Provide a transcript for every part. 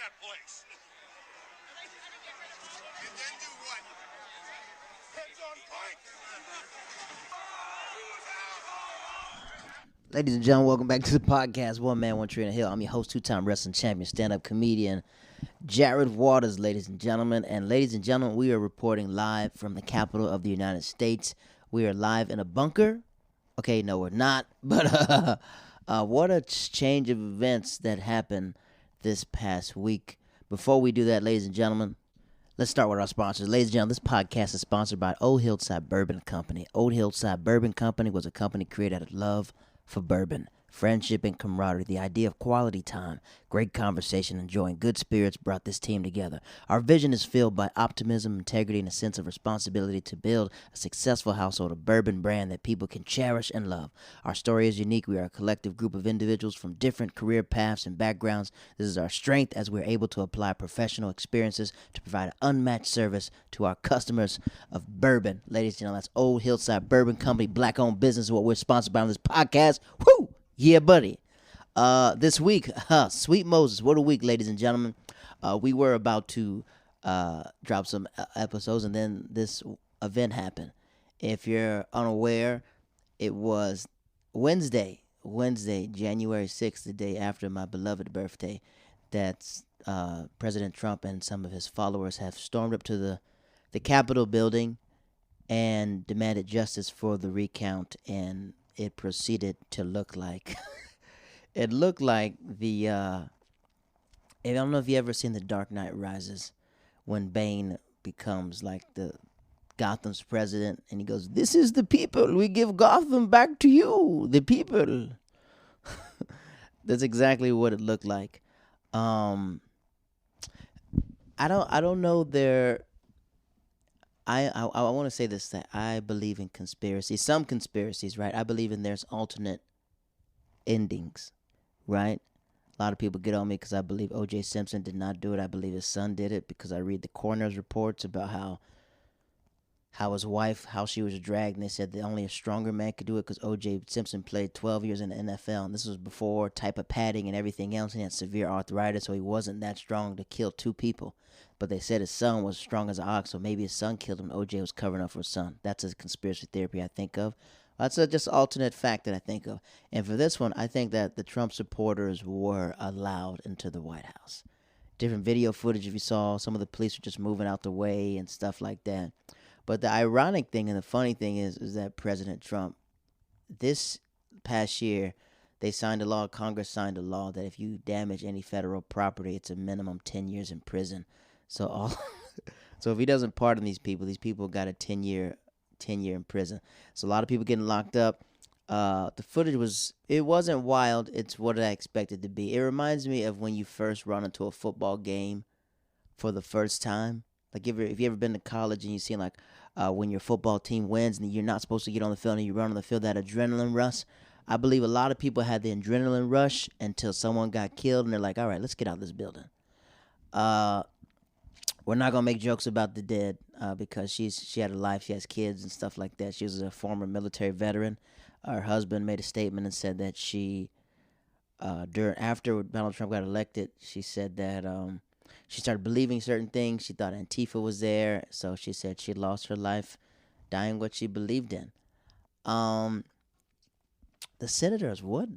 that place. And then do what? Heads on pike. Ladies and gentlemen, welcome back to the podcast. One Man, One Tree in a Hill. I'm your host, two-time wrestling champion, stand-up comedian, Jared Waters, ladies and gentlemen. And ladies and gentlemen, we are reporting live from the capital of the United States. We are live in a bunker. Okay, no, we're not. But what a change of events that happened this past week. Before we do that, ladies and gentlemen, let's start with our sponsors. Ladies and gentlemen, this podcast is sponsored by Old Hillside Bourbon Company. Old Hillside Bourbon Company was a company created out of love for bourbon, friendship, and camaraderie. The idea of quality time, great conversation, enjoying good spirits brought this team together. Our vision is filled by optimism, integrity, and a sense of responsibility to build a successful household of bourbon brand that people can cherish and love. Our story is unique. We are a collective group of individuals from different career paths and backgrounds. This is our strength as we're able to apply professional experiences to provide an unmatched service to our customers of bourbon. Ladies and gentlemen, that's Old Hillside Bourbon Company, black-owned business, is what we're sponsored by on this podcast. Woo! Yeah, buddy. This week, Sweet Moses, what a week, ladies and gentlemen. We were about to drop some episodes, and then this event happened. If you're unaware, it was Wednesday, January 6th, the day after my beloved birthday, that President Trump and some of his followers have stormed up to the Capitol building and demanded justice for the recount, and it proceeded to look like it looked like the I don't know if you ever seen The Dark Knight Rises, when Bane becomes like the Gotham's president, and he goes, "This is the people. We give Gotham back to you, the people." That's exactly what it looked like. I don't know their. I want to say this, that I believe in conspiracies. Some conspiracies, right? I believe in there's alternate endings, right? A lot of people get on me because I believe O.J. Simpson did not do it. I believe his son did it because I read the coroner's reports about how his wife, how she was dragged, and they said that only a stronger man could do it because O.J. Simpson played 12 years in the NFL, and this was before type of padding and everything else. He had severe arthritis, so he wasn't that strong to kill two people. But they said his son was strong as an ox, so maybe his son killed him. O.J. was covering up for his son. That's a conspiracy theory I think of. That's just alternate fact that I think of. And for this one, I think that the Trump supporters were allowed into the White House. Different video footage, if you saw, some of the police were just moving out the way and stuff like that. But the ironic thing and the funny thing is that President Trump, this past year, they signed a law, Congress signed a law that if you damage any federal property, it's a minimum 10 years in prison. So so if he doesn't pardon these people got a 10-year in prison. So a lot of people getting locked up. The footage wasn't wild. It's what I expected to be. It reminds me of when you first run into a football game for the first time. Like if you ever been to college and you seen like when your football team wins and you're not supposed to get on the field and you run on the field, that adrenaline rush. I believe a lot of people had the adrenaline rush until someone got killed and they're like, all right, let's get out of this building. We're not gonna make jokes about the dead because she had a life, she has kids and stuff like that. She was a former military veteran. Her husband made a statement and said that she, after Donald Trump got elected, she said that she started believing certain things. She thought Antifa was there, so she said she lost her life dying what she believed in. The senators, what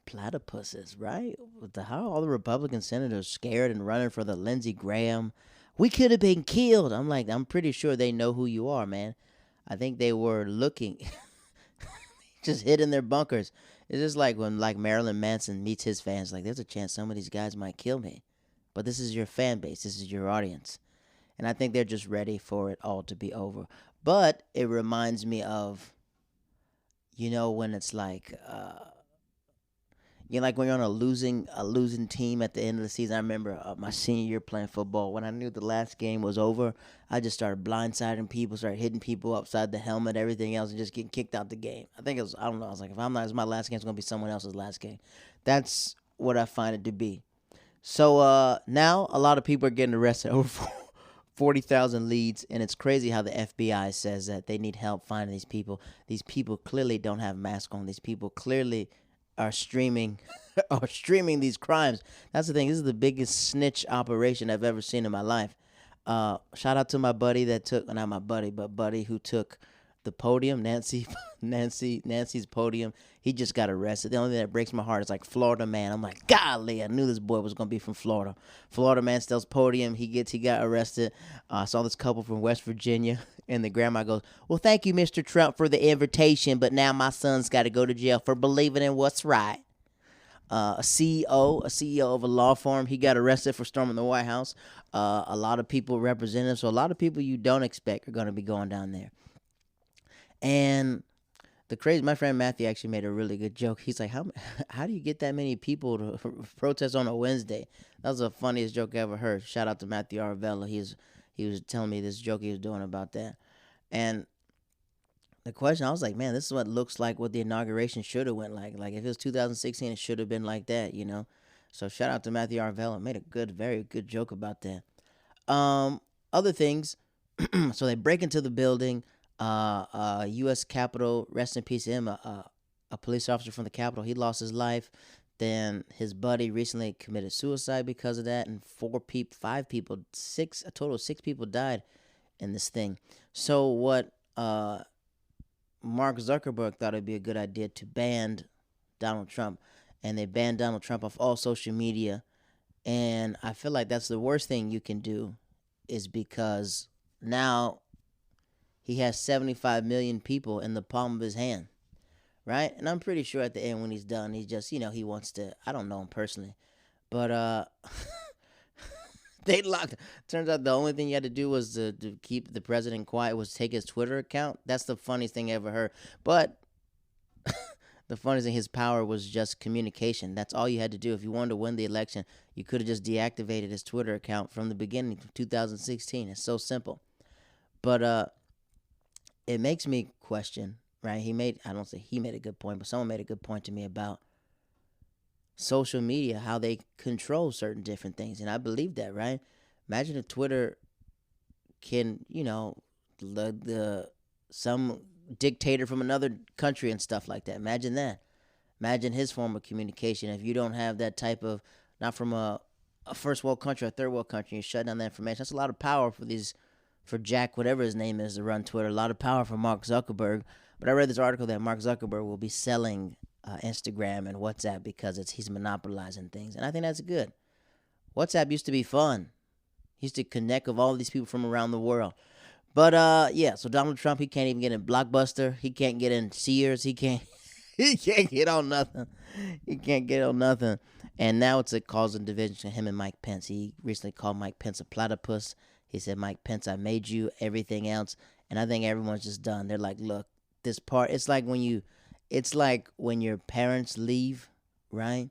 platypuses, right? How are all the Republican senators scared and running for the Lindsey Graham? We could have been killed. I'm pretty sure they know who you are, man. I think they were looking, just hid in their bunkers. It's just like when Marilyn Manson meets his fans. Like, there's a chance some of these guys might kill me. But this is your fan base. This is your audience. And I think they're just ready for it all to be over. But it reminds me of, when it's like, like when you're on a losing team at the end of the season. I remember my senior year playing football. When I knew the last game was over, I just started blindsiding people, started hitting people upside the helmet, everything else, and just getting kicked out the game. I think I don't know. I was like, if I'm not, it's my last game, it's going to be someone else's last game. That's what I find it to be. So now a lot of people are getting arrested, over 40,000 leads, and it's crazy how the FBI says that they need help finding these people. These people clearly don't have masks on. These people clearly are streaming are streaming these crimes. That's the thing. This is the biggest snitch operation I've ever seen in my life. Shout out to my buddy that took, not my buddy, but buddy who took the podium, Nancy's podium. He just got arrested. The only thing that breaks my heart is like Florida man. I'm like, golly, I knew this boy was gonna be from Florida. Florida man steals podium. He got arrested. I saw this couple from West Virginia, and the grandma goes, "Well, thank you, Mr. Trump, for the invitation, but now my son's got to go to jail for believing in what's right." A CEO of a law firm, he got arrested for storming the White House. A lot of people represented him, so a lot of people you don't expect are going to be going down there. And my friend Matthew actually made a really good joke. He's like, how do you get that many people to protest on a Wednesday? That was the funniest joke I ever heard. Shout out to Matthew Arvella. He was telling me this joke he was doing about that. And the question, I was like, man, this is what looks like what the inauguration should have went like. Like if it was 2016, it should have been like that, you know. So shout out to Matthew Arvella. Made a very good joke about that. Other things. So they break into the building. U.S. Capitol, rest in peace to him. A police officer from the Capitol, he lost his life. Then his buddy recently committed suicide because of that, and a total of 6 people died in this thing. So what? Mark Zuckerberg thought it'd be a good idea to ban Donald Trump, and they banned Donald Trump off all social media. And I feel like that's the worst thing you can do, is because now he has 75 million people in the palm of his hand, right? And I'm pretty sure at the end when he's done, he's just, he wants to, I don't know him personally, but they locked. Turns out the only thing you had to do was to keep the president quiet was take his Twitter account. That's the funniest thing I ever heard. But the funniest thing, his power was just communication. That's all you had to do. If you wanted to win the election, you could have just deactivated his Twitter account from the beginning of 2016. It's so simple. But it makes me question, right? I don't say he made a good point, but someone made a good point to me about social media, how they control certain different things. And I believe that, right? Imagine if Twitter can, some dictator from another country and stuff like that. Imagine that. Imagine his form of communication. If you don't have that type of, not from a first world country or third world country, you shut down that information. That's a lot of power for Jack, whatever his name is, to run Twitter. A lot of power for Mark Zuckerberg. But I read this article that Mark Zuckerberg will be selling Instagram and WhatsApp because he's monopolizing things, and I think that's good. WhatsApp used to be fun. He used to connect with all these people from around the world. But yeah, so Donald Trump, he can't even get in Blockbuster. He can't get in Sears. He can't get on nothing. He can't get on nothing. And now it's a causing division between him and Mike Pence. He recently called Mike Pence a platypus. He said, Mike Pence, I made you everything else. And I think everyone's just done. They're like, look, this part, it's like when your parents leave, right?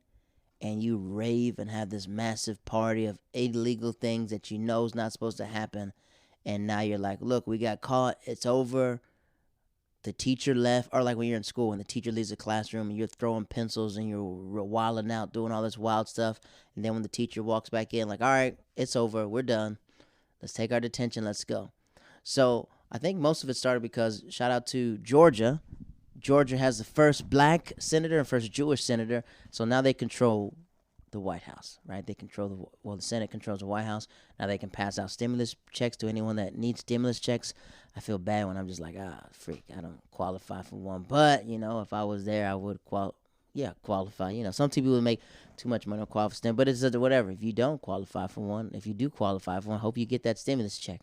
And you rave and have this massive party of illegal things that you know is not supposed to happen. And now you're like, look, we got caught. It's over. The teacher left. Or like when you're in school and the teacher leaves the classroom and you're throwing pencils and you're wilding out, doing all this wild stuff. And then when the teacher walks back in, like, all right, it's over. We're done. Let's take our detention. Let's go. So I think most of it started because, shout out to Georgia. Georgia has the first black senator and first Jewish senator. So now they control the White House, right? They control the Senate controls the White House. Now they can pass out stimulus checks to anyone that needs stimulus checks. I feel bad when I'm just like, freak, I don't qualify for one. But, if I was there, I would qualify. Some people would make too much money on qualify for stimulus, but it's whatever. If you don't qualify for one, if you do qualify for one, hope you get that stimulus check,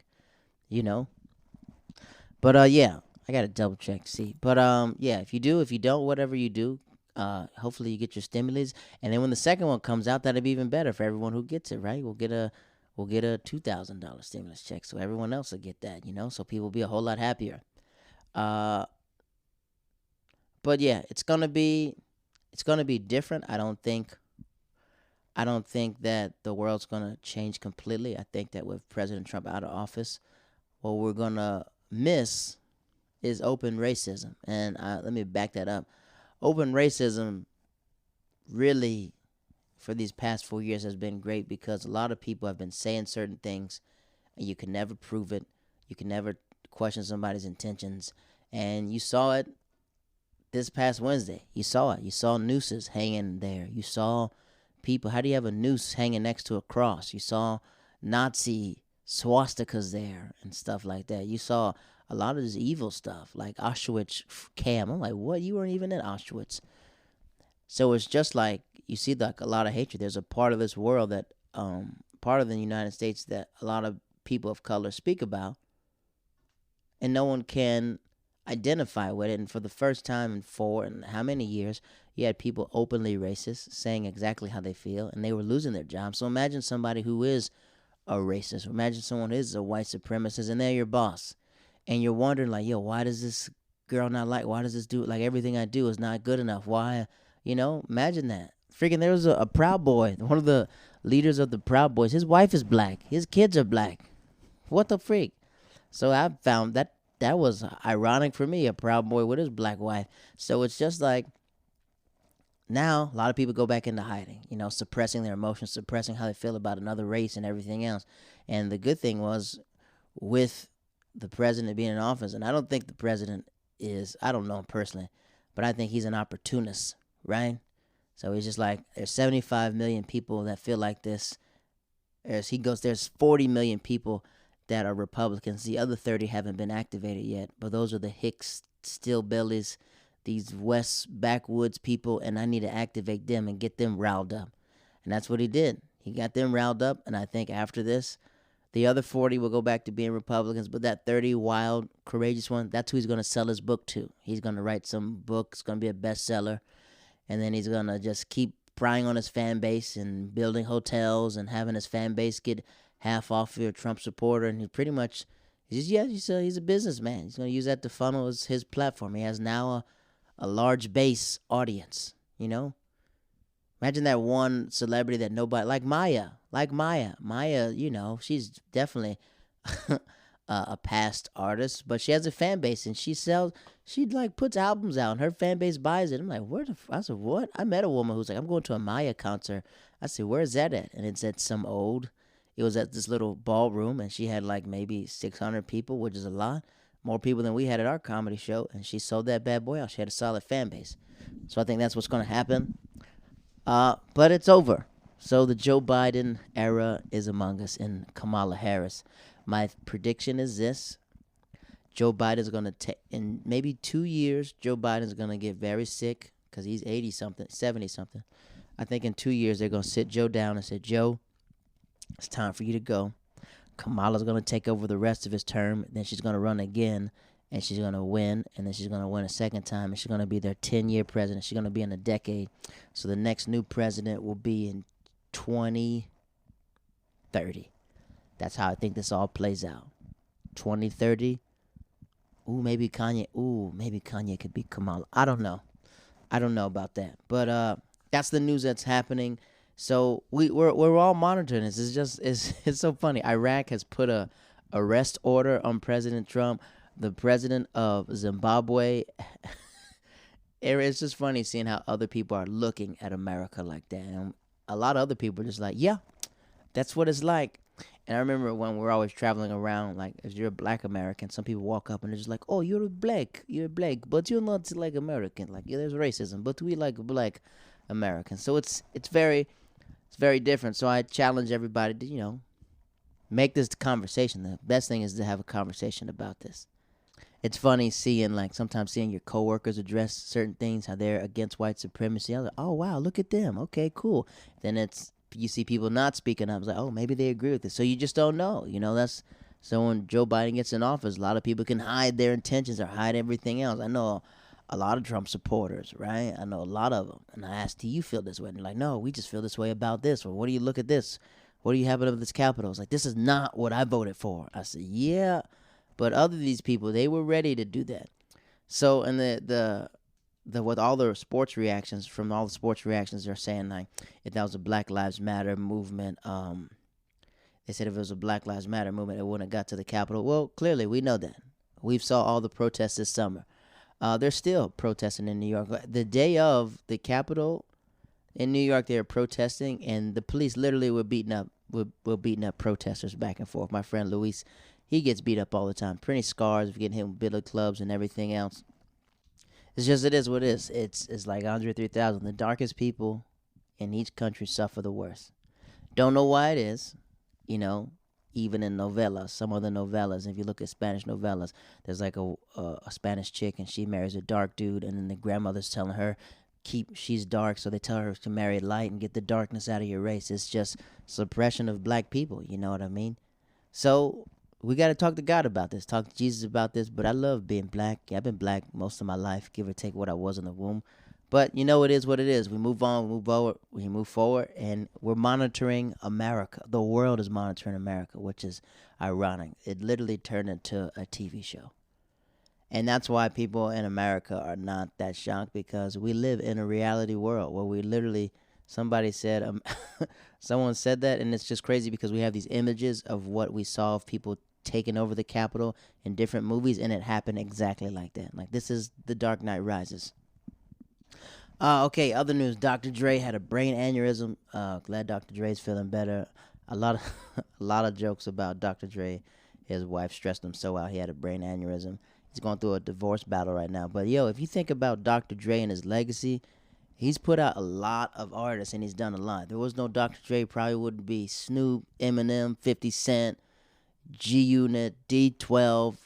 But, yeah, I got to double check, see. But, yeah, if you do, if you don't, whatever you do, hopefully you get your stimulus. And then when the second one comes out, that'll be even better for everyone who gets it, right? We'll get a $2,000 stimulus check, so everyone else will get that, so people will be a whole lot happier. But yeah, it's gonna be different. I don't think that the world's gonna change completely. I think that with President Trump out of office, what we're gonna miss is open racism. And let me back that up. Open racism really, for these past 4 years, has been great because a lot of people have been saying certain things and you can never prove it. You can never question somebody's intentions. And you saw it this past Wednesday. You saw it. You saw nooses hanging there. You saw people. How do you have a noose hanging next to a cross? You saw Nazi swastikas there and stuff like that. You saw a lot of this evil stuff, like Auschwitz cam. I'm like, what? You weren't even in Auschwitz. So it's just like you see like a lot of hatred. There's a part of this world that part of the United States that a lot of people of color speak about, and no one can identify with it. And for the first time in four and how many years, you had people openly racist saying exactly how they feel, and they were losing their jobs. So imagine somebody who is a racist. Imagine someone who is a white supremacist, and they're your boss, and you're wondering like, yo, why does this girl not like? Why does this dude like everything I do is not good enough? Why? Imagine that. Freaking, there was a Proud Boy, one of the leaders of the Proud Boys. His wife is black. His kids are black. What the freak? So I found that was ironic for me, a Proud Boy with his black wife. So it's just like now a lot of people go back into hiding, suppressing their emotions, suppressing how they feel about another race and everything else. And the good thing was with the president being in office, and I don't think the president is, I don't know him personally, but I think he's an opportunist, right? So he's just like, there's 75 million people that feel like this. There's 40 million people that are Republicans. The other 30 haven't been activated yet, but those are the Hicks, Stillbellies, these West backwoods people, and I need to activate them and get them riled up. And that's what he did. He got them riled up, and I think after this, the other 40 will go back to being Republicans, but that 30 wild, courageous one, that's who he's going to sell his book to. He's going to write some book. It's going to be a bestseller, and then he's going to just keep prying on his fan base and building hotels and having his fan base get half off if you're a Trump supporter, and he pretty much, he's a businessman. He's going to use that to funnel his platform. He has now a large base audience, Imagine that one celebrity that nobody, like Maya. Maya, she's definitely a past artist, but she has a fan base, and she like puts albums out, and her fan base buys it. I'm like, I said, what? I met a woman who's like, I'm going to a Maya concert. I said, where's that at? And it's at it was at this little ballroom, and she had like maybe 600 people, which is a lot. More people than we had at our comedy show, and she sold that bad boy out. She had a solid fan base. So I think that's what's going to happen. But it's over. So the Joe Biden era is among us, and Kamala Harris. My prediction is this. Joe Biden's going to take, in maybe 2 years, Joe Biden's going to get very sick because he's 80-something, 70-something. I think in 2 years, they're going to sit Joe down and say, Joe, it's time for you to go. Kamala's going to take over the rest of his term. Then she's going to run again, and she's going to win. And then she's going to win a second time, and she's going to be their 10-year president. She's going to be in a decade. So the next new president will be in 2030. That's how I think this all plays out. 2030. Maybe Kanye could be Kamala. I don't know about that. But that's the news that's happening. So we're all monitoring this. It's so funny. Iraq has put a arrest order on President Trump. The president of Zimbabwe. It's just funny seeing how other people are looking at America like that. And a lot of other people are just like, yeah, that's what it's like. And I remember when we're always traveling around, like, if you're a black American, some people walk up and they're just like, oh, you're black, but you're not like American. Like, yeah, there's racism, but we like black Americans. So it's very different. So I challenge everybody to, make this conversation. The best thing is to have a conversation about this. It's funny sometimes seeing your coworkers address certain things, how they're against white supremacy. I was like, oh, wow, look at them. Okay, cool. Then you see people not speaking up. It's like, oh, maybe they agree with this. So you just don't know. So when Joe Biden gets in office, a lot of people can hide their intentions or hide everything else. I know a lot of Trump supporters, right? I know a lot of them. And I asked, do you feel this way? And they're like, no, we just feel this way about this. Or what do you look at this? What do you have of this Capitol? It's like, this is not what I voted for. I said, yeah. But other these people, they were ready to do that. So, and with all the sports reactions, they're saying, like, if that was a Black Lives Matter movement, they said if it was a Black Lives Matter movement, it wouldn't have got to the Capitol. Well, clearly, we know that. We've saw all the protests this summer. They're still protesting in New York. The day of the Capitol in New York, they were protesting, and the police literally were beating up protesters back and forth. My friend Luis, he gets beat up all the time. Plenty scars of getting hit with billy clubs and everything else. It's just it is what it is. It's like Andre 3000. The darkest people in each country suffer the worst. Don't know why it is, you know. Even in novellas, some of the novellas, if you look at Spanish novellas, there's like a Spanish chick and she marries a dark dude, and then the grandmother's telling her she's dark, so they tell her to marry light and get the darkness out of your race. It's just suppression of black people. You know what I mean? So we got to talk to God about this, talk to Jesus about this. But I love being black. Yeah, I've been black most of my life, give or take what I was in the womb. But you know, it is what it is. We move on, we move forward, and we're monitoring America. The world is monitoring America, which is ironic. It literally turned into a TV show. And that's why people in America are not that shocked, because we live in a reality world where we literally, somebody said, someone said that, and it's just crazy because we have these images of what we saw of people taking over the Capitol in different movies, and it happened exactly like that. Like, this is The Dark Knight Rises. Okay, other news. Dr. Dre had a brain aneurysm. Glad Dr. Dre's feeling better. A lot of a lot of jokes about Dr. Dre. His wife stressed him so out he had a brain aneurysm. He's going through a divorce battle right now. But yo, if you think about Dr. Dre and his legacy, he's put out a lot of artists and he's done a lot. If there was no Dr. Dre, probably wouldn't be Snoop, Eminem, 50 Cent, G Unit, D12,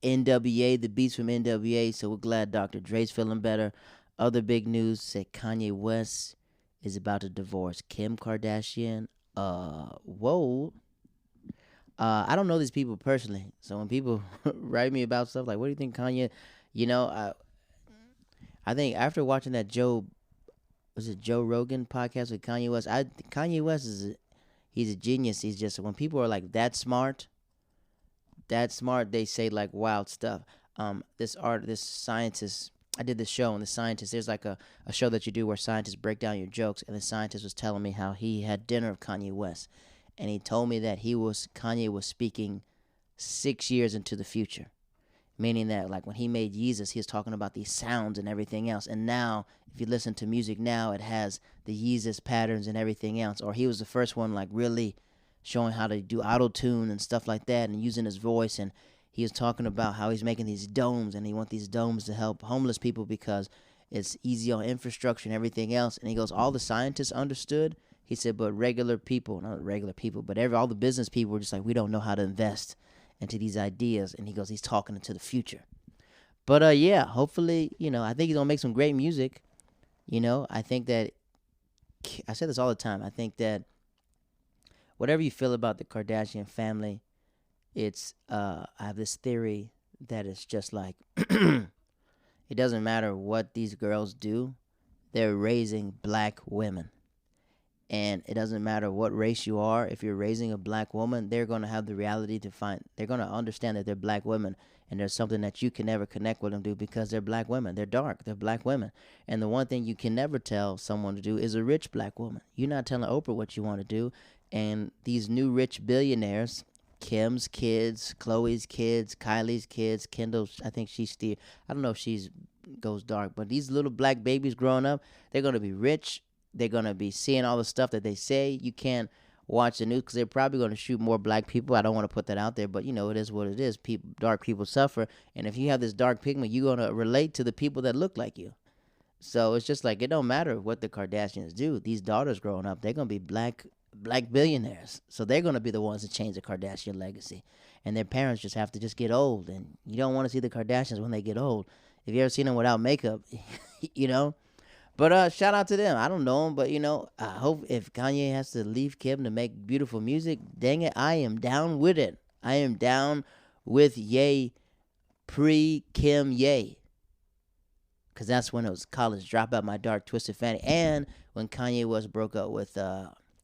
NWA, the beats from NWA. So we're glad Dr. Dre's feeling better. Other big news said Kanye West is about to divorce Kim Kardashian. Whoa. I don't know these people personally, so when people write me about stuff like, "What do you think, Kanye?" You know, I think after watching that Joe Rogan podcast with Kanye West, Kanye West he's a genius. He's just, when people are like that smart, they say like wild stuff. This scientist. I did this show, and the scientist, there's like a show that you do where scientists break down your jokes, and the scientist was telling me how he had dinner with Kanye West, and he told me that Kanye was speaking 6 years into the future, meaning that like when he made Yeezus, he was talking about these sounds and everything else, and now if you listen to music now, it has the Yeezus patterns and everything else. Or he was the first one like really showing how to do auto tune and stuff like that, and using his voice. And he was talking about how he's making these domes, and he wants these domes to help homeless people because it's easy on infrastructure and everything else. And he goes, all the scientists understood. He said, but regular people, not regular people, but all the business people were just like, we don't know how to invest into these ideas. And he goes, he's talking into the future. But yeah, hopefully, I think he's gonna make some great music. I think that, I say this all the time, I think that whatever you feel about the Kardashian family, I have this theory that it's just like, it doesn't matter what these girls do, they're raising black women. And it doesn't matter what race you are, if you're raising a black woman, they're going to have the reality they're going to understand that they're black women, and there's something that you can never connect with them to because they're black women. They're dark. They're black women. And the one thing you can never tell someone to do is a rich black woman. You're not telling Oprah what you want to do. And these new rich billionaires, Kim's kids, Chloe's kids, Kylie's kids, Kendall's, I think she's still, I don't know if she's goes dark, but these little black babies growing up, they're going to be rich. They're going to be seeing all the stuff that they say. You can't watch the news because they're probably going to shoot more black people. I don't want to put that out there, but it is what it is. Dark people suffer. And if you have this dark pigment, you're going to relate to the people that look like you. So it's just like, it don't matter what the Kardashians do. These daughters growing up, they're going to be black billionaires. So they're going to be the ones that change the Kardashian legacy. And their parents just have to just get old. And you don't want to see the Kardashians when they get old. If you ever seen them without makeup, But shout out to them. I don't know them, but I hope if Kanye has to leave Kim to make beautiful music, dang it, I am down with it. I am down with Ye pre-Kim Ye. Because that's when it was college dropout, my dark twisted fantasy. And when Kanye West broke up with,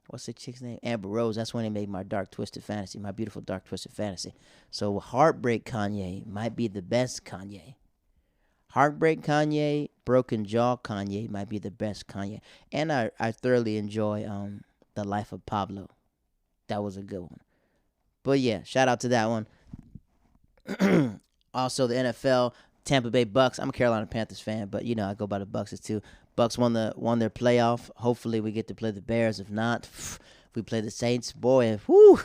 what's the chick's name? Amber Rose. That's when he made my dark twisted fantasy, my beautiful dark twisted fantasy. So Heartbreak Kanye might be the best Kanye. Heartbreak Kanye, Broken Jaw Kanye might be the best Kanye. And I thoroughly enjoy The Life of Pablo. That was a good one. But yeah, shout out to that one. Also, the NFL, Tampa Bay Bucks. I'm a Carolina Panthers fan, but I go by the Bucks too. Bucks won their playoff. Hopefully we get to play the Bears. If not, if we play the Saints, boy, whoo,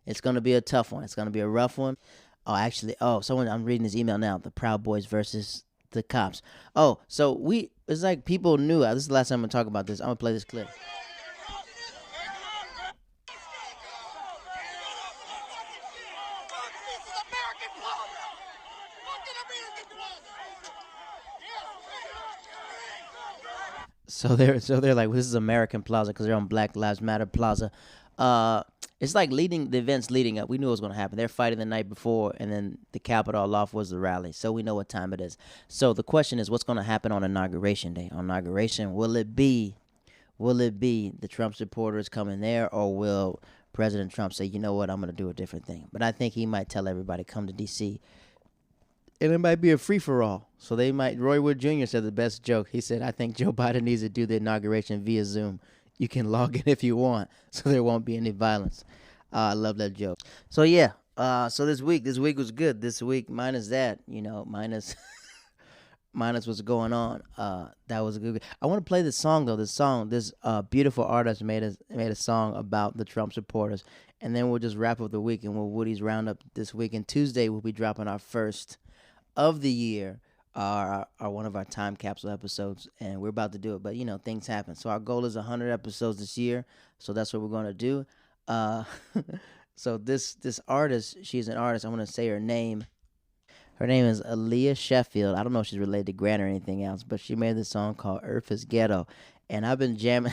it's going to be a tough one. It's going to be a rough one. I'm reading his email now. The Proud Boys versus the cops. Oh, so it's like people knew. This is the last time I'm gonna talk about this. I'm gonna play this clip. So they're like, well, this is American Plaza because they're on Black Lives Matter Plaza. Uh, it's like leading the events leading up. We knew it was going to happen. They're fighting the night before, and then the Capitol off was the rally. So we know what time it is. So the question is, what's going to happen on Inauguration Day? On Inauguration, will it be the Trump supporters coming there, or will President Trump say, you know what, I'm going to do a different thing? But I think he might tell everybody come to D.C. and it might be a free for all. So they might. Roy Wood Jr. said the best joke. He said, "I think Joe Biden needs to do the inauguration via Zoom. You can log in if you want, so there won't be any violence." I love that joke. So yeah. So this week was good. This week, minus that, minus minus what's going on. That was a good. I want to play this song though. This beautiful artist made a song about the Trump supporters, and then we'll just wrap up the week and we'll Woody's roundup this week. And Tuesday we'll be dropping our first of the year, are one of our time capsule episodes, and we're about to do it. But things happen. So our goal is 100 episodes this year. So that's what we're going to do. So this artist, she's an artist. I'm going to say her name. Her name is Aaliyah Sheffield. I don't know if she's related to Grant or anything else, but she made this song called Earth is Ghetto, and I've been jamming.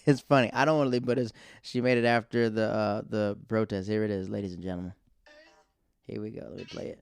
It's funny. I don't want to leave, but she made it after the protest. Here it is, ladies and gentlemen. Here we go. Let me play it.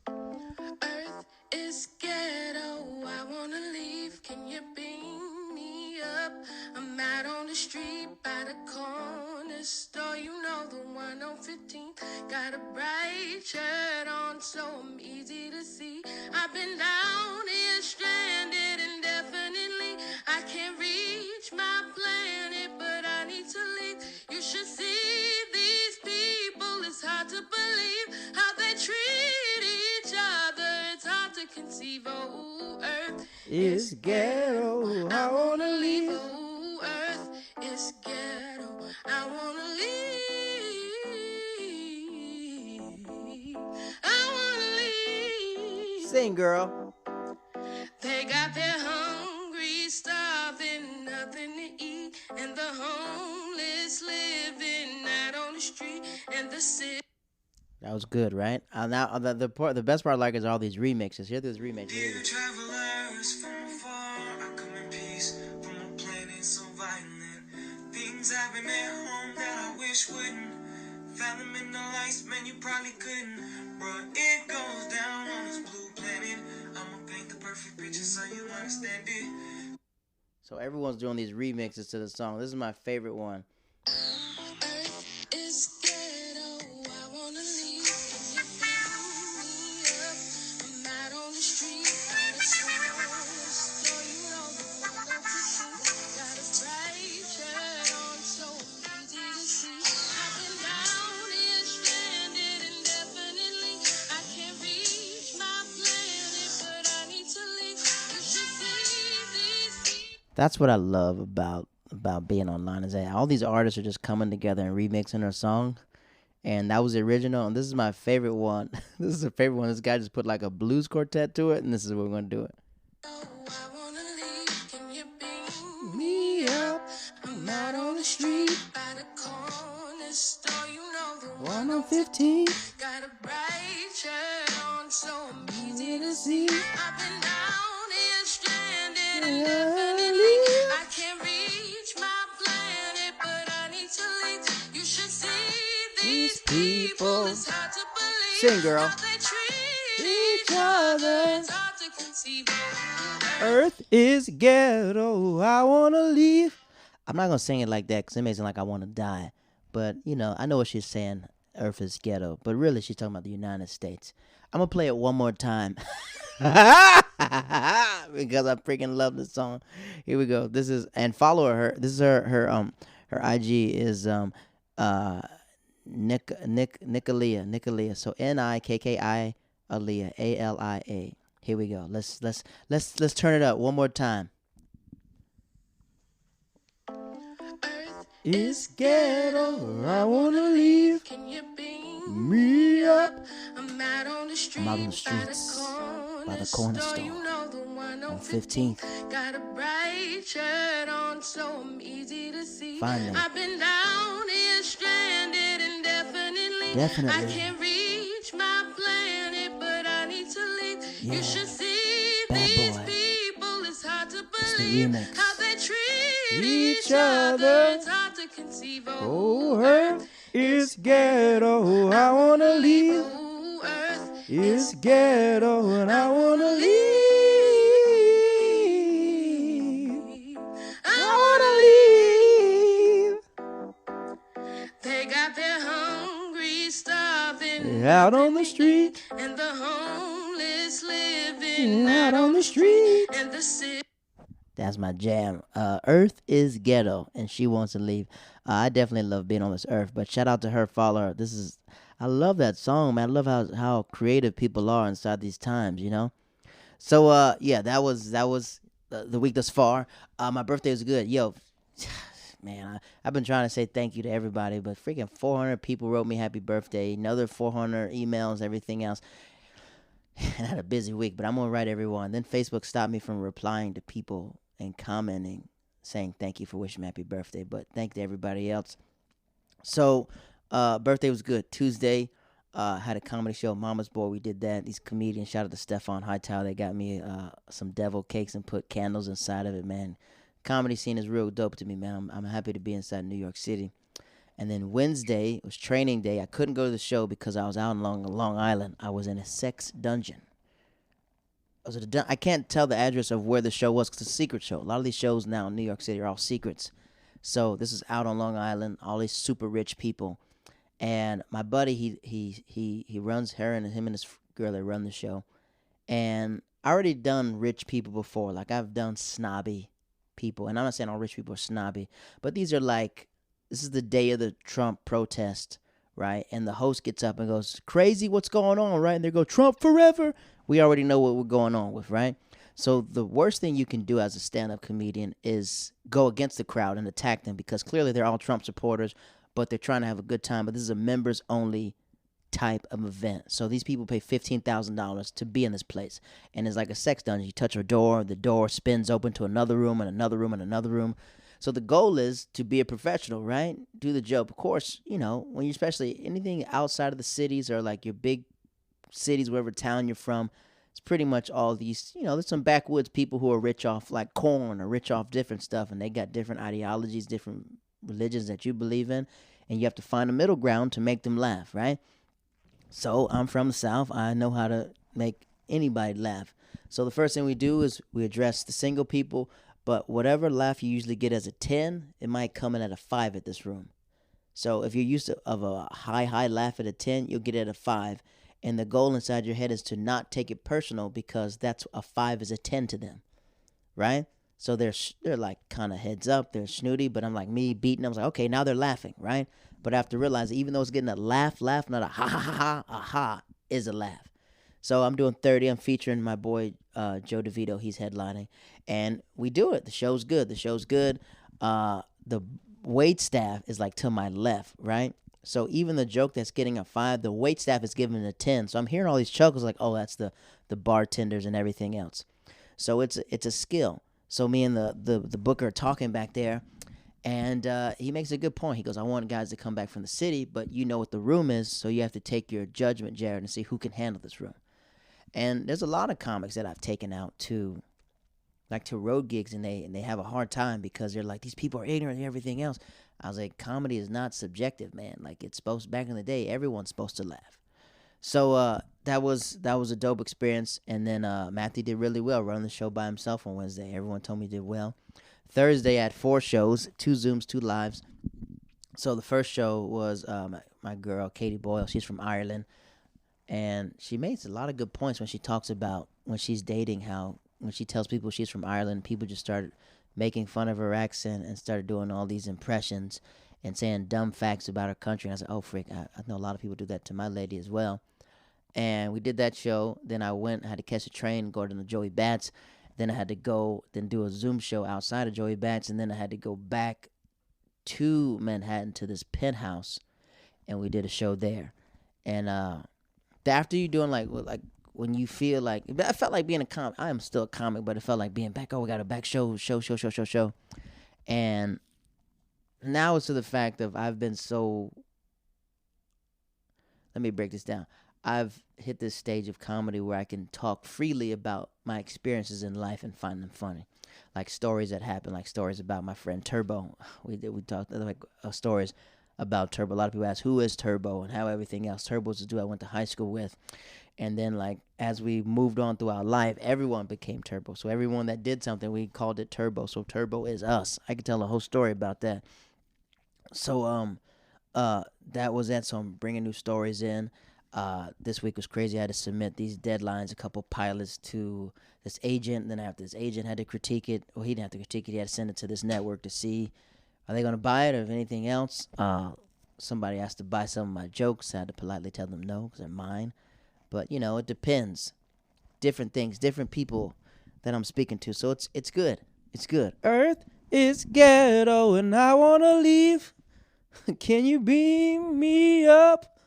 Earth is ghetto, I wanna leave, can you beam me up? I'm out on the street by the corner store, the one on 15. Got a bright shirt on, so I'm easy to see. I've been down here stranded indefinitely. I can't reach my planet, but I need to leave. You should see these people, it's hard to believe how they treat each other. It's hard to conceive. Oh, Earth is ghetto, I wanna leave. Oh, Earth is ghetto, I wanna leave. I wanna leave. Sing, girl. They got their hungry, starving, nothing to eat, and the homeless living out on the street, and the city. That was good, right? Now the best part I like is all these remixes. Hear this remix. Dear travelers from afar, I come in peace from a planet so violent. Things happen at home that I wish wouldn't. Found them in the lights, man, you probably couldn't. Bro, it goes down on this blue planet. I'ma paint the perfect picture so you understand it. So everyone's doing these remixes to the song. This is my favorite one. Earth is ghetto, I wanna leave. Can you pick me up? I'm out on the street, got a store, the one on 15. Got a bright shirt on, so easy to see. I've been down here stranded indefinitely. I can't reach my planet, but I need to leave. You should see these people. That's what I love about being online, is that all these artists are just coming together and remixing their song. And that was the original, and this is my favorite one. This is a favorite one. This guy just put like a blues quartet to it, and this is what we're gonna do it. Oh, I wanna leave. Can you beam me up? I'm out on the street by the corner store, the one on 15. Got a bright shirt on, so I'm easy to see. I've been down here stranded indefinitely. I can't reach my planet, but I need to leave. You should see these people. It's hard to believe. Sing, girl. How they treat each other. It's hard to conceive. Earth is ghetto, I wanna leave. I'm not gonna sing it like that because it makes it like I want to die. But I know what she's saying. Earth is ghetto, but really she's talking about the United States. I'm gonna play it one more time because I freaking love this song. Here we go. This is, and follow her. This is her IG is Nicolia. So Nikki Alia Alia. Here we go. Let's turn it up one more time. Earth is ghetto, I wanna leave. Can you beam me up. I'm out on the street, I'm out on the streets by the corner store you know, the one on 15th. Got a bright shirt on, so I'm easy to see. Find me. I've been down here stranded indefinitely. I can't reach my planet, but I need to leave. Yeah. You should see Bad these boy. people. It's hard to It's the believe remix. how they treat Each other. It's hard to conceive. Oh, Earth is ghetto. I wanna leave. Earth It's ghetto, and I wanna leave. I wanna leave. They got their hungry, starving Out on the street, and the homeless living out on the street. and the sick. That's my jam. Earth is ghetto, and she wants to leave. I definitely love being on this earth, but shout out to her, follow her. I love that song, man. I love how creative people are inside these times, you know. So yeah, that was the week thus far. My birthday was good, yo. Man, I've been trying to say thank you to everybody, but freaking 400 people wrote me happy birthday. Another 400 emails, everything else. And I had a busy week, but I'm gonna write everyone. Then Facebook stopped me from replying to people and commenting, saying thank you for wishing me happy birthday. But thank to everybody else. So birthday was good. Tuesday, had a comedy show, Mama's Boy. We did that. These comedians, shout out to Stefan Hightower. They got me some devil cakes and put candles inside of it, man. Comedy scene is real dope to me, man. I'm happy to be inside New York City. And then Wednesday was training day. I couldn't go to the show because I was out on Long Island. I was in a sex dungeon. I can't tell the address of where the show was because it's a secret show. A lot of these shows now in New York City are all secrets. So this is out on Long Island, all these super rich people. And my buddy, he runs him and his girl, they run the show. And I already done rich people before. Like I've done snobby people. And I'm not saying all rich people are snobby, but these are like, this is the day of the Trump protest, right? And the host gets up and goes, crazy, what's going on, right? And they go, Trump forever. We already know what we're going on with, right? So the worst thing you can do as a stand-up comedian is go against the crowd and attack them because clearly they're all Trump supporters, but they're trying to have a good time. But this is a members-only type of event. So these people pay $15,000 to be in this place. And it's like a sex dungeon. You touch a door, the door spins open to another room and another room and another room. So the goal is to be a professional, right? Do the job. Of course, you know, when you especially anything outside of the cities or like your big cities, wherever town you're from, it's pretty much all these, you know, there's some backwoods people who are rich off like corn or rich off different stuff, and they got different ideologies, different religions that you believe in, and you have to find a middle ground to make them laugh, right? So I'm from the South. I know how to make anybody laugh. So the first thing we do is we address the single people, but whatever laugh you usually get as a 10, it might come in at a 5 at this room. So if you're used to of a high laugh at a 10, you'll get it at a 5. And the goal inside your head is to not take it personal because that's a 5 is a 10 to them, right? So they're like kind of heads up, they're snooty, but I'm like me beating them. I was like, okay, now they're laughing, right? But I have to realize even though it's getting a laugh, not a ha ha ha ha, a ha is a laugh. So I'm doing 30. I'm featuring my boy Joe DeVito. He's headlining, and we do it. The show's good. The wait staff is like to my left, right? So even the joke that's getting a 5, the wait staff is giving it a 10. So I'm hearing all these chuckles like, oh, that's the bartenders and everything else. So it's a skill. So me and the booker are talking back there, and he makes a good point. He goes, I want guys to come back from the city, but you know what the room is, so you have to take your judgment, Jared, and see who can handle this room. And there's a lot of comics that I've taken out to road gigs, and they have a hard time because they're like, these people are ignorant and everything else. I was like, comedy is not subjective, man. Like it's supposed, back in the day, everyone's supposed to laugh. So that was a dope experience. And then Matthew did really well running the show by himself on Wednesday. Everyone told me he did well. Thursday I had 4 shows, 2 Zooms, 2 lives. So the first show was my girl Katie Boyle. She's from Ireland, and she makes a lot of good points when she talks about when she's dating, how when she tells people she's from Ireland, people just started making fun of her accent and started doing all these impressions and saying dumb facts about her country. And I said, oh, frick, I know a lot of people do that to my lady as well. And we did that show. Then I had to catch a train, go to the Joey Bats. Then I had to go, then do a Zoom show outside of Joey Bats. And then I had to go back to Manhattan to this penthouse, and we did a show there. And after you doing like when you feel like, I felt like being a comic. I am still a comic, but it felt like being back. Oh, we got a back show. And now it's to the fact of I've been so. Let me break this down. I've hit this stage of comedy where I can talk freely about my experiences in life and find them funny, like stories that happen, like stories about my friend Turbo. We talked like stories about Turbo. A lot of people ask who is Turbo and how everything else. Turbo's the dude I went to high school with, and then like as we moved on through our life, everyone became Turbo. So everyone that did something, we called it Turbo. So Turbo is us. I could tell a whole story about that. So that was it. So I'm bringing new stories in. This week was crazy. I had to submit these deadlines, a couple pilots to this agent. Then after this agent had to critique it. Well, he didn't have to critique it. He had to send it to this network to see are they going to buy it or if anything else. Somebody asked to buy some of my jokes. I had to politely tell them no because they're mine. But, you know, it depends. Different things, different people that I'm speaking to. So it's good. It's good. Earth is ghetto and I want to leave. Can you beam me up?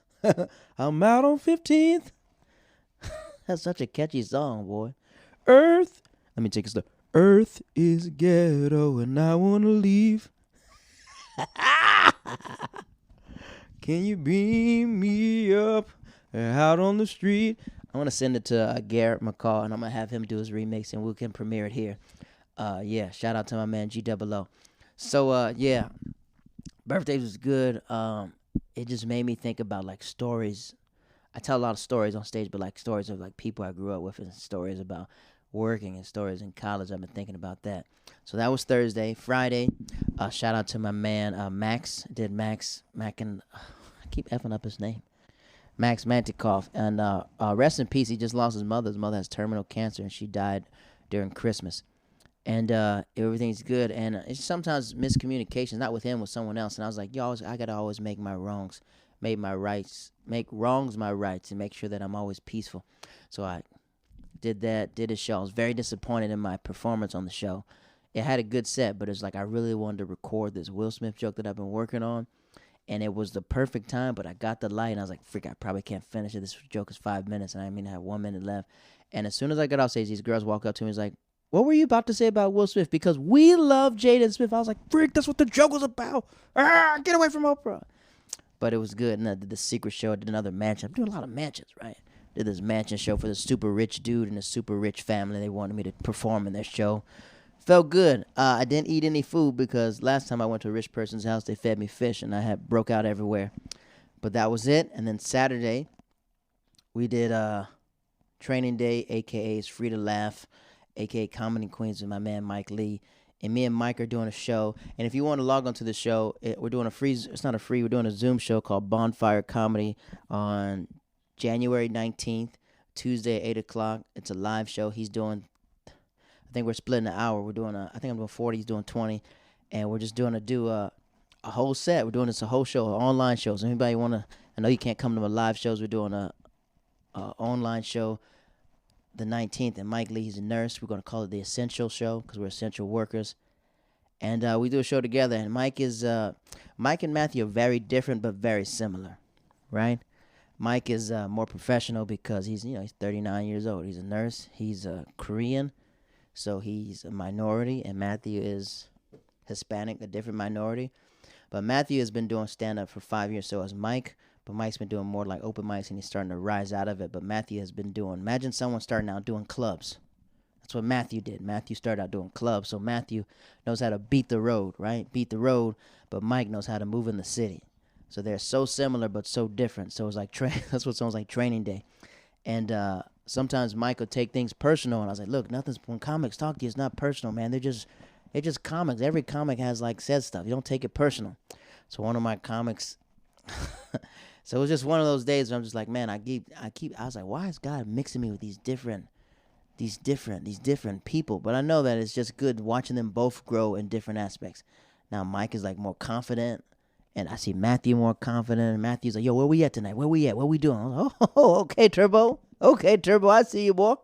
I'm out on 15th. That's such a catchy song, boy. Earth. Let me take a step. Earth is ghetto and I want to leave. Can you beam me up out on the street? I want to send it to Garrett McCall, and I'm going to have him do his remix, and we can premiere it here. Yeah, shout out to my man G00. So, yeah, birthdays was good. It just made me think about, like, stories. I tell a lot of stories on stage, but, like, stories of, like, people I grew up with and stories about working and stories in college. I've been thinking about that. So that was Thursday. Friday, shout out to my man Max. Mac and I keep effing up his name. Max Mantikoff. And rest in peace. He just lost his mother. His mother has terminal cancer, and she died during Christmas. And everything's good. And it's sometimes miscommunications, not with him, with someone else. And I was like, I got to always make my wrongs, make wrongs my rights, and make sure that I'm always peaceful. So I did that, did a show. I was very disappointed in my performance on the show. It had a good set, but it's like I really wanted to record this Will Smith joke that I've been working on, and it was the perfect time, but I got the light, and I was like, freak, I probably can't finish it. This joke is 5 minutes, and I have 1 minute left. And as soon as I got off stage, these girls walk up to me and was like, what were you about to say about Will Smith? Because we love Jaden Smith. I was like, freak, that's what the joke was about. Get away from Oprah. But it was good, and I did the secret show. I did another mansion. I'm doing a lot of mansions, right? Did this mansion show for the super rich dude and the super rich family. They wanted me to perform in their show. Felt good. I didn't eat any food because last time I went to a rich person's house, they fed me fish, and I had broke out everywhere. But that was it. And then Saturday, we did Training Day, a.k.a. It's Free to Laugh, a.k.a. Comedy Queens with my man Mike Lee. And me and Mike are doing a show. And if you want to log on to the show, we're doing we're doing a Zoom show called Bonfire Comedy on January 19th, Tuesday at 8 o'clock. It's a live show. He's doing, I think we're splitting an hour. I think I'm doing 40, he's doing 20. And we're just doing a whole set. We're doing this a whole show, an online show. So anybody want to, I know you can't come to my live shows. We're doing a online show the 19th. And Mike Lee, he's a nurse. We're going to call it the Essential Show because we're essential workers. And we do a show together. And Mike and Matthew are very different but very similar, right? Mike is more professional because he's 39 years old. He's a nurse. He's Korean, so he's a minority. And Matthew is Hispanic, a different minority. But Matthew has been doing stand-up for 5 years, so has Mike. But Mike's been doing more like open mics, and he's starting to rise out of it. But Matthew has been imagine someone starting out doing clubs. That's what Matthew did. Matthew started out doing clubs. So Matthew knows how to beat the road, right? Beat the road, but Mike knows how to move in the city. So they're so similar but so different. So it's like that's what sounds like Training Day. And sometimes Mike will take things personal, and I was like, look, when comics talk to you, it's not personal, man. They're just comics. Every comic has said stuff. You don't take it personal. So one of my comics, so it was just one of those days where I'm just like, man, I was like, why is God mixing me with these different people? But I know that it's just good watching them both grow in different aspects. Now Mike is more confident. And I see Matthew more confident. And Matthew's like, yo, where we at tonight? Where we at? What we doing? Like, oh, okay, Turbo. Okay, Turbo, I see you, boy.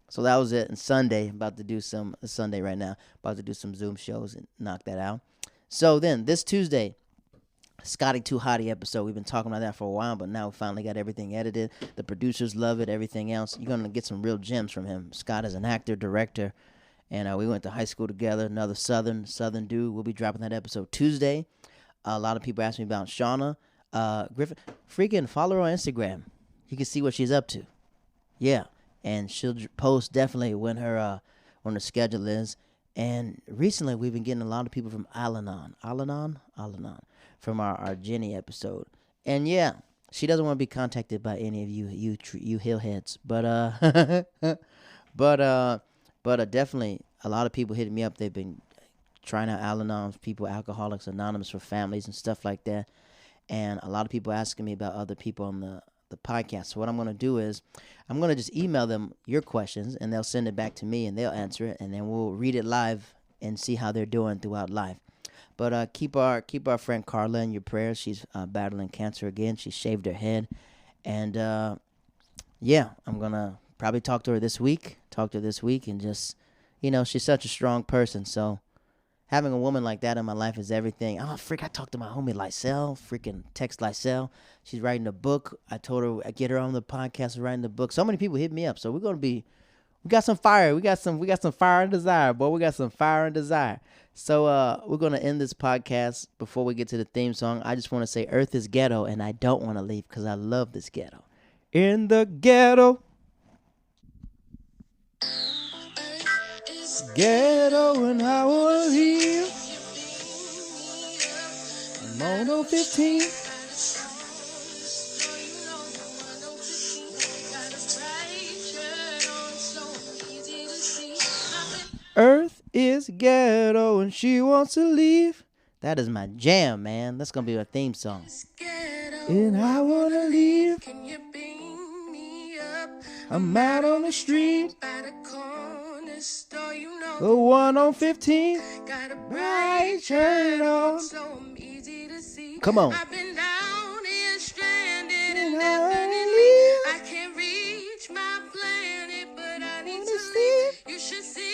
So that was it. And Sunday, right now, about to do some Zoom shows and knock that out. So then, this Tuesday, Scotty Too Hottie episode. We've been talking about that for a while, but now we finally got everything edited. The producers love it, everything else. You're going to get some real gems from him. Scott is an actor, director, and we went to high school together. Another Southern dude. We'll be dropping that episode Tuesday. A lot of people ask me about Shauna Griffin. Freaking follow her on Instagram. You can see what she's up to. Yeah, and she'll post definitely when her schedule is. And recently, we've been getting a lot of people from Al-Anon, from our Jenny episode. And yeah, she doesn't want to be contacted by any of you hillheads. But definitely a lot of people hitting me up. They've been trying out Al-Anon, people, Alcoholics Anonymous for families and stuff like that. And a lot of people asking me about other people on the podcast. So what I'm going to do is I'm going to just email them your questions, and they'll send it back to me, and they'll answer it, and then we'll read it live and see how they're doing throughout life. But keep our friend Carla in your prayers. She's battling cancer again. She shaved her head. And, yeah, I'm going to probably talk to her this week. And just, she's such a strong person. So having a woman like that in my life is everything. Oh, I talked to my homie Lysel. Freaking text Lysel. She's writing a book. I told her I'd get her on the podcast writing the book. So many people hit me up. So we got some fire. We got some fire and desire, boy. We got some fire and desire. So we're going to end this podcast. Before we get to the theme song, I just want to say Earth is ghetto, and I don't want to leave because I love this ghetto. In the ghetto. Ghetto, and I want to leave. I'm on 15. Earth is ghetto and she wants to leave. That is my jam, man. That's going to be our theme song. And I want to leave. Can you beam me up? I'm out on the street. By the corner store, the one on 15. Got a bright shirt on, so I'm easy to see. Come on. I've been down here stranded indefinitely. I can't reach my planet, but I need to leave. You should see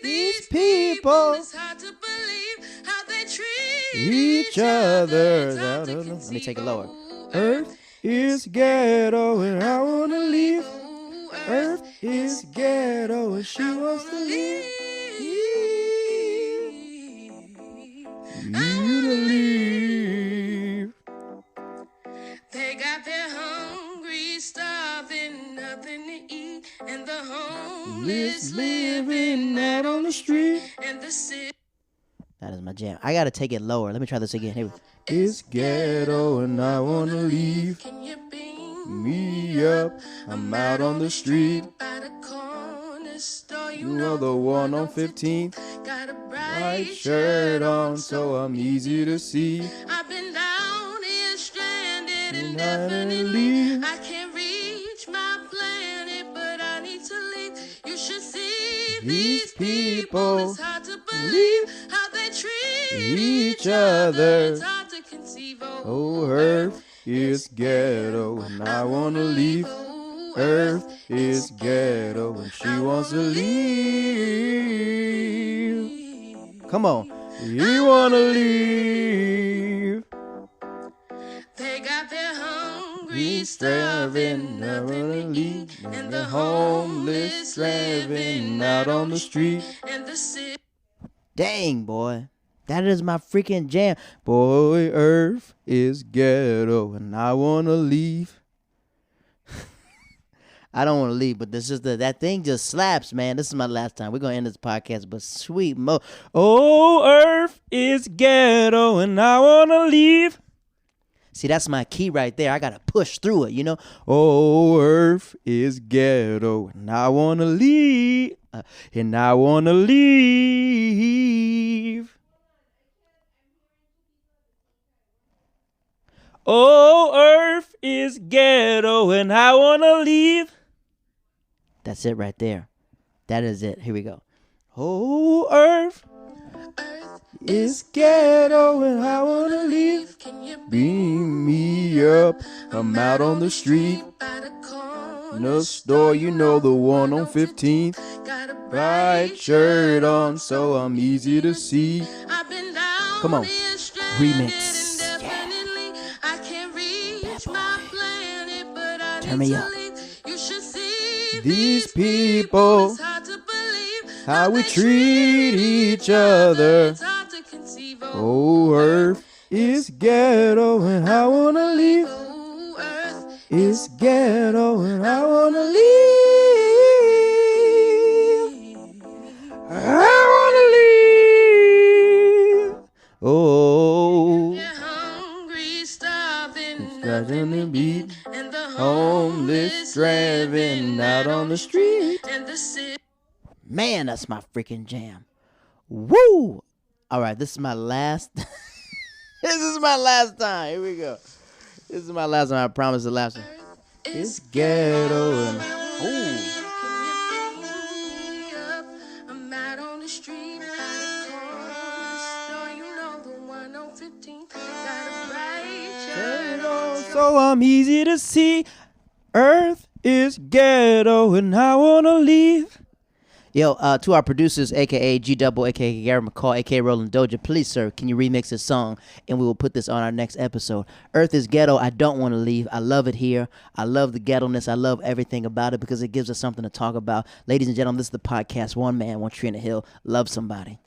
these people. It's hard to believe how they treat each other. Let me take it lower. Earth is ghetto and I want to leave. Earth is ghetto and she wants to leave. You to leave. They got their hungry, starving, nothing to eat, and the homeless living out on the street, and the sick. That is my jam. I gotta take it lower. Let me try this again. Here we go. It's ghetto and I wanna leave. Can you beam me up? I'm out on the street. By the corner store, you know the one on 15th. Got a bright shirt on, so I'm easy to see. I've been down here stranded indefinitely. I can't reach my planet, but I need to leave. You should see these people. It's hard to believe how they treat each other. It's hard to conceive. Oh, Earth is ghetto and I wanna leave. Earth is ghetto and she wants to leave. Come on. You wanna leave. They got their hungry, starving, nothing to eat, and the homeless living out on the street, and the sick. Dang, boy. That is my freaking jam. Boy, Earth is ghetto and I wanna leave. I don't want to leave, but this is that thing just slaps, man. This is my last time. We're going to end this podcast, but sweet mo. Oh, Earth is ghetto and I want to leave. See, that's my key right there. I got to push through it, Oh, Earth is ghetto and I want to leave. And I want to leave. Oh, Earth is ghetto and I want to leave. That's it right there. That is it. Here we go. Oh, Earth is ghetto and I want to leave. Beam me up. I'm out on the street. In the store, the one on 15th. Bright shirt on, so I'm easy to see. Come on. Remix. Yeah. Turn me up. You should see These people, It's hard to believe how we treat each other. It's hard to conceive. Oh, Earth is ghetto and I wanna leave. Oh, Earth It's ghetto and I wanna leave. I wanna leave. Oh, You're hungry, starving, scratching the beat. and the Homeless driving out on the street. and the sick. Man, that's my freaking jam. Woo! All right, this is my last. This is my last time. Here we go. This is my last time. I promise the last one. It's ghetto and I'm out on the street, by the corner store, you know, the one on 15th. Got a bright shirt on. so I'm easy to see. Earth is ghetto and I wanna leave. Yo, to our producers, a.k.a. G-Double, a.k.a. Gary McCall, a.k.a. Roland Doja, please, sir, can you remix this song, and we will put this on our next episode. Earth is ghetto. I don't want to leave. I love it here. I love the ghetto-ness. I love everything about it because it gives us something to talk about. Ladies and gentlemen, this is the podcast, One Man, One Tree in the Hill. Love somebody.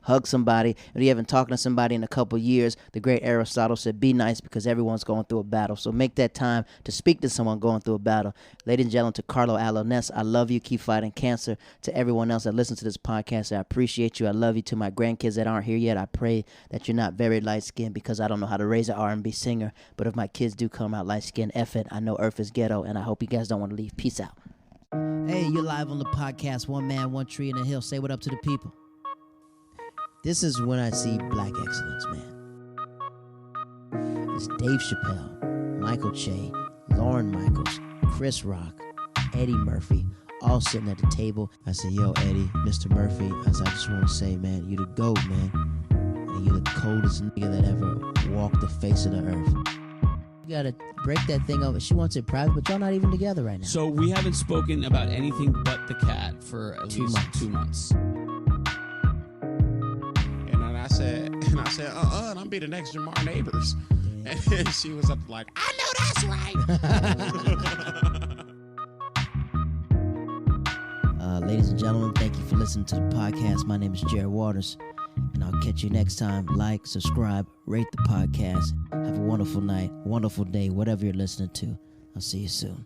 Hug somebody. If you haven't talked to somebody in a couple years, the great Aristotle said, be nice because everyone's going through a battle. So make that time to speak to someone going through a battle. Ladies and gentlemen, to Carlo Aloness, I love you. Keep fighting cancer. To everyone else that listens to this podcast, I appreciate you. I love you. To my grandkids that aren't here yet, I pray that you're not very light-skinned because I don't know how to raise an R&B singer. But if my kids do come out light-skinned, F it. I know Earth is ghetto, and I hope you guys don't want to leave. Peace out. Hey, you're live on the podcast, One Man, One Tree in the Hill. Say what up to the people. This is when I see black excellence, man. It's Dave Chappelle, Michael Che, Lauren Michaels, Chris Rock, Eddie Murphy, all sitting at the table. I said, yo, Eddie, Mr. Murphy, I just want to say, man, you the GOAT, man. And you the coldest nigga that ever walked the face of the earth. You gotta break that thing over. She wants it private, but y'all not even together right now. So we haven't spoken about anything but the cat for at least 2 months. And I said, and I'm be the next Jamar Neighbors. And she was up like, I know that's right. Ladies and gentlemen, thank you for listening to the podcast. My name is Jared Waters, and I'll catch you next time. Like, subscribe, rate the podcast. Have a wonderful night, wonderful day, whatever you're listening to. I'll see you soon.